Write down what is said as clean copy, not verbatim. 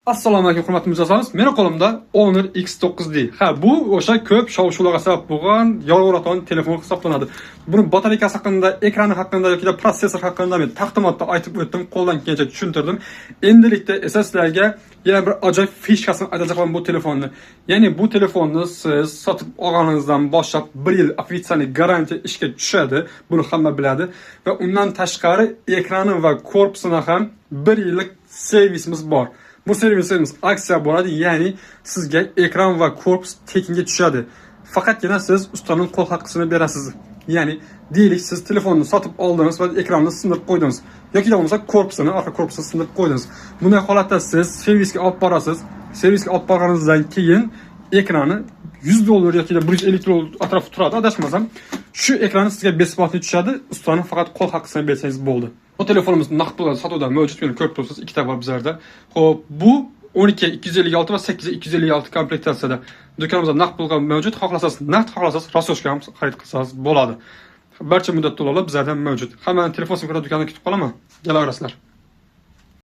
Assalomu alaykum hurmatli mijozlarimiz. Meni qo'limda Honor X9D. Ha, bu o'sha ko'p shov-shuvlarga sabab bo'lgan yolg'on telefon hisoblanadi. Buni batareykasi haqida, ekrani haqida yoki protsessor haqida men taqdimotda aytib o'tdim, qo'ldan kelgancha tushuntirdim. Endilikda esa sizlarga yana bir ajoyib fishkasini aytacağam bu telefonni. Ya'ni bu telefonni siz sotib olganingizdan boshlab 1 yil ofitsial garantiya ishga tushadi. Buni hamma biladi va undan tashqari ekrani va korpusini ham 1 yillik servisimiz bor. Bu servisimiz aksiya bo'ladi, ya'ni sizga ekran va korpus tekinga tushadi. Faqatgina siz ustaning qo'l haqqisini berasiz. Ya'ni deylik siz telefonni sotib oldingiz va ekranni sindirib qo'ydingiz yoki bo'lmasa korpusini, orqa korpusini sindirib qo'ydingiz. Bunday holatda siz servisga olib borasiz. Servisga olib borganingizdan keyin ekrani $100 yoki $150 atrofida turadi, adashmasam. Shu ekranni sizga besplatni tushadi, ustaning faqat qo'l haqqisini bersangiz bo'ldi. Bu telefonimiz naqd pulda sotuvda mavjud, buni ko'rib turibsiz, ikkita bor bizlarda. Xo'p, bu 12256 va 8256 komplektatsiyada do'konimizda naqd pulga mavjud. Xohlasangiz naqd, xohlasangiz rasochka ham xarid qilsangiz bo'ladi. Barcha muddat to'lovlar bizlarda mavjud. Hamma telefon simkora do'konida kutib qolaman. Kelaverasizlar.